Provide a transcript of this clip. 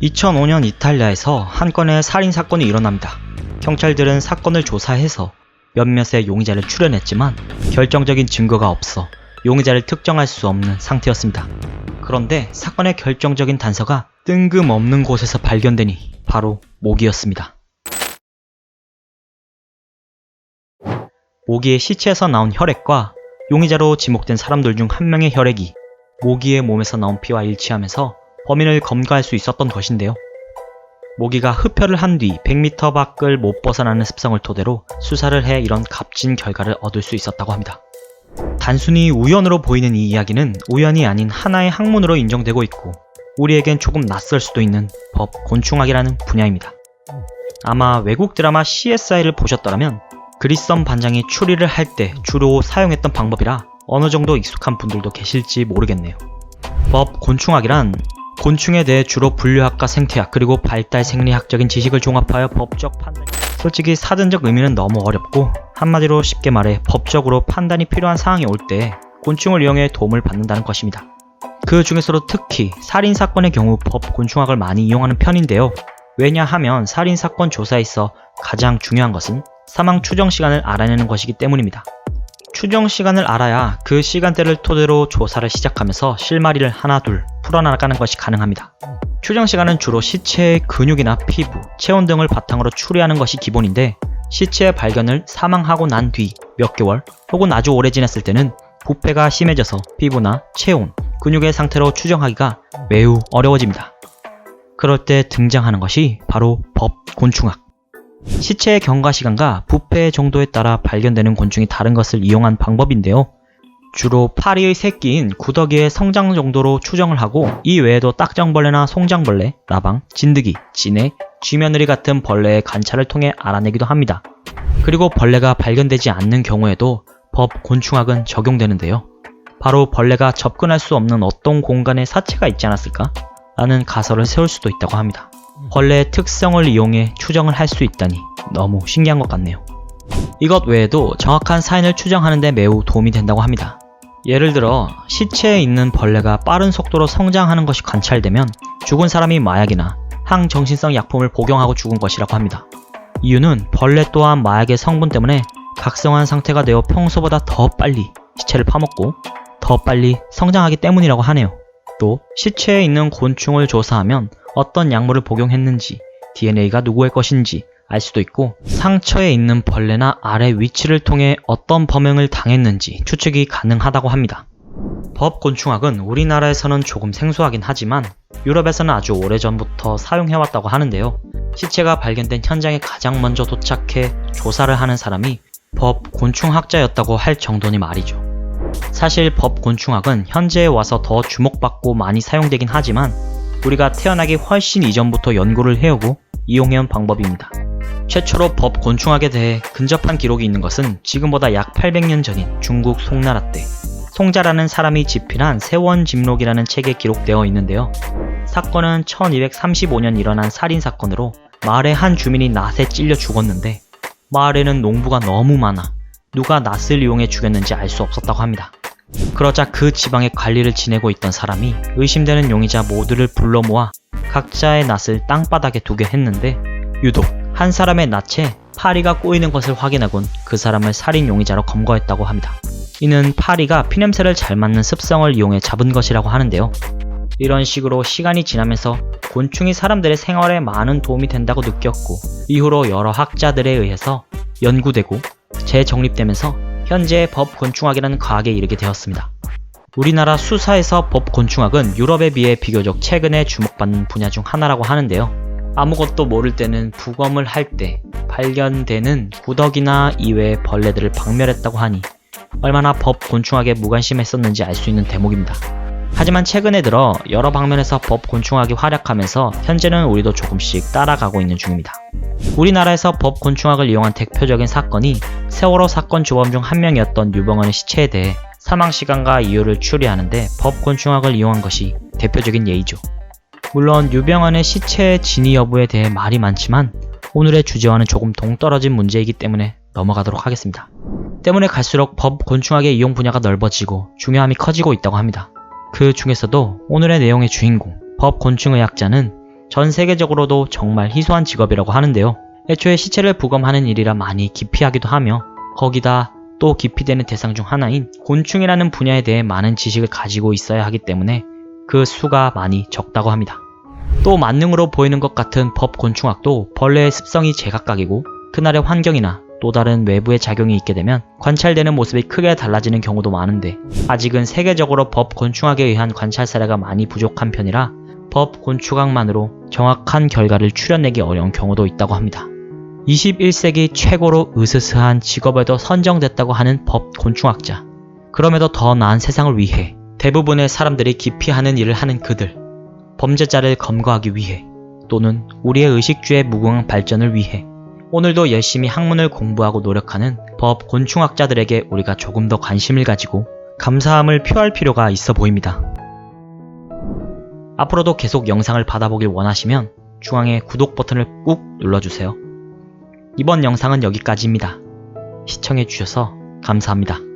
2005년 이탈리아에서 한 건의 살인사건이 일어납니다. 경찰들은 사건을 조사해서 몇몇의 용의자를 추려냈지만 결정적인 증거가 없어 용의자를 특정할 수 없는 상태였습니다. 그런데 사건의 결정적인 단서가 뜬금없는 곳에서 발견되니 바로 모기였습니다. 모기의 시체에서 나온 혈액과 용의자로 지목된 사람들 중 한 명의 혈액이 모기의 몸에서 나온 피와 일치하면서 범인을 검거할 수 있었던 것인데요. 모기가 흡혈을 한 뒤 100m 밖을 못 벗어나는 습성을 토대로 수사를 해 이런 값진 결과를 얻을 수 있었다고 합니다. 단순히 우연으로 보이는 이 이야기는 우연이 아닌 하나의 학문으로 인정되고 있고 우리에겐 조금 낯설 수도 있는 법 곤충학이라는 분야입니다. 아마 외국 드라마 CSI를 보셨더라면 그리썸 반장이 추리를 할 때 주로 사용했던 방법이라 어느 정도 익숙한 분들도 계실지 모르겠네요. 법 곤충학이란 곤충에 대해 주로 분류학과 생태학 그리고 발달 생리학적인 지식을 종합하여 법적 판단. 솔직히 사전적 의미는 너무 어렵고 한마디로 쉽게 말해 법적으로 판단이 필요한 상황이 올 때 곤충을 이용해 도움을 받는다는 것입니다. 그 중에서도 특히 살인사건의 경우 법 곤충학을 많이 이용하는 편인데요. 왜냐하면 살인사건 조사에 있어 가장 중요한 것은 사망 추정 시간을 알아내는 것이기 때문입니다. 추정 시간을 알아야 그 시간대를 토대로 조사를 시작하면서 실마리를 하나 둘 풀어나가는 것이 가능합니다. 추정 시간은 주로 시체의 근육이나 피부, 체온 등을 바탕으로 추리하는 것이 기본인데 시체의 발견을 사망하고 난 뒤 몇 개월 혹은 아주 오래 지났을 때는 부패가 심해져서 피부나 체온, 근육의 상태로 추정하기가 매우 어려워집니다. 그럴 때 등장하는 것이 바로 법 곤충학. 시체의 경과시간과 부패 정도에 따라 발견되는 곤충이 다른 것을 이용한 방법인데요. 주로 파리의 새끼인 구더기의 성장 정도로 추정을 하고 이 외에도 딱정벌레나 송장벌레, 라방, 진드기, 진해, 쥐며느리 같은 벌레의 관찰을 통해 알아내기도 합니다. 그리고 벌레가 발견되지 않는 경우에도 법 곤충학은 적용되는데요. 바로 벌레가 접근할 수 없는 어떤 공간에 사체가 있지 않았을까? 라는 가설을 세울 수도 있다고 합니다. 벌레의 특성을 이용해 추정을 할 수 있다니 너무 신기한 것 같네요. 이것 외에도 정확한 사인을 추정하는 데 매우 도움이 된다고 합니다. 예를 들어 시체에 있는 벌레가 빠른 속도로 성장하는 것이 관찰되면 죽은 사람이 마약이나 항정신성 약품을 복용하고 죽은 것이라고 합니다. 이유는 벌레 또한 마약의 성분 때문에 각성한 상태가 되어 평소보다 더 빨리 시체를 파먹고 더 빨리 성장하기 때문이라고 하네요. 또 시체에 있는 곤충을 조사하면 어떤 약물을 복용했는지, DNA가 누구의 것인지 알 수도 있고 상처에 있는 벌레나 알의 위치를 통해 어떤 범행을 당했는지 추측이 가능하다고 합니다. 법 곤충학은 우리나라에서는 조금 생소하긴 하지만 유럽에서는 아주 오래전부터 사용해왔다고 하는데요. 시체가 발견된 현장에 가장 먼저 도착해 조사를 하는 사람이 법 곤충학자였다고 할 정도니 말이죠. 사실 법 곤충학은 현재에 와서 더 주목받고 많이 사용되긴 하지만 우리가 태어나기 훨씬 이전부터 연구를 해오고 이용해온 방법입니다. 최초로 법 곤충학에 대해 근접한 기록이 있는 것은 지금보다 약 800년 전인 중국 송나라 때 송자라는 사람이 집필한 세원집록이라는 책에 기록되어 있는데요. 사건은 1235년 일어난 살인사건으로 마을의 한 주민이 낫에 찔려 죽었는데 마을에는 농부가 너무 많아 누가 낫을 이용해 죽였는지 알 수 없었다고 합니다. 그러자 그 지방의 관리를 지내고 있던 사람이 의심되는 용의자 모두를 불러 모아 각자의 낫을 땅바닥에 두게 했는데 유독 한 사람의 낫에 파리가 꼬이는 것을 확인하곤 그 사람을 살인 용의자로 검거했다고 합니다. 이는 파리가 피냄새를 잘 맡는 습성을 이용해 잡은 것이라고 하는데요. 이런 식으로 시간이 지나면서 곤충이 사람들의 생활에 많은 도움이 된다고 느꼈고 이후로 여러 학자들에 의해서 연구되고 재정립되면서 현재의 법 곤충학이라는 과학에 이르게 되었습니다. 우리나라 수사에서 법 곤충학은 유럽에 비해 비교적 최근에 주목받는 분야 중 하나라고 하는데요. 아무것도 모를 때는 부검을 할 때 발견되는 구더기나 이외의 벌레들을 박멸했다고 하니 얼마나 법 곤충학에 무관심했었는지 알 수 있는 대목입니다. 하지만 최근에 들어 여러 방면에서 법 곤충학이 활약하면서 현재는 우리도 조금씩 따라가고 있는 중입니다. 우리나라에서 법 곤충학을 이용한 대표적인 사건이 세월호 사건 주범 중 한 명이었던 유병헌의 시체에 대해 사망시간과 이유를 추리하는데 법 곤충학을 이용한 것이 대표적인 예이죠. 물론 유병헌의 시체의 진위 여부에 대해 말이 많지만 오늘의 주제와는 조금 동떨어진 문제이기 때문에 넘어가도록 하겠습니다. 때문에 갈수록 법 곤충학의 이용 분야가 넓어지고 중요함이 커지고 있다고 합니다. 그 중에서도 오늘의 내용의 주인공, 법 곤충의학자는 전 세계적으로도 정말 희소한 직업이라고 하는데요. 애초에 시체를 부검하는 일이라 많이 기피하기도 하며 거기다 또 기피되는 대상 중 하나인 곤충이라는 분야에 대해 많은 지식을 가지고 있어야 하기 때문에 그 수가 많이 적다고 합니다. 또 만능으로 보이는 것 같은 법곤충학도 벌레의 습성이 제각각이고 그날의 환경이나 또 다른 외부의 작용이 있게 되면 관찰되는 모습이 크게 달라지는 경우도 많은데 아직은 세계적으로 법곤충학에 의한 관찰 사례가 많이 부족한 편이라 법곤충학만으로 정확한 결과를 추려내기 어려운 경우도 있다고 합니다. 21세기 최고로 으스스한 직업에도 선정됐다고 하는 법곤충학자. 그럼에도 더 나은 세상을 위해 대부분의 사람들이 기피하는 일을 하는 그들. 범죄자를 검거하기 위해 또는 우리의 의식주의 무궁한 발전을 위해 오늘도 열심히 학문을 공부하고 노력하는 법곤충학자들에게 우리가 조금 더 관심을 가지고 감사함을 표할 필요가 있어 보입니다. 앞으로도 계속 영상을 받아보길 원하시면 중앙에 구독 버튼을 꾹 눌러주세요. 이번 영상은 여기까지입니다. 시청해주셔서 감사합니다.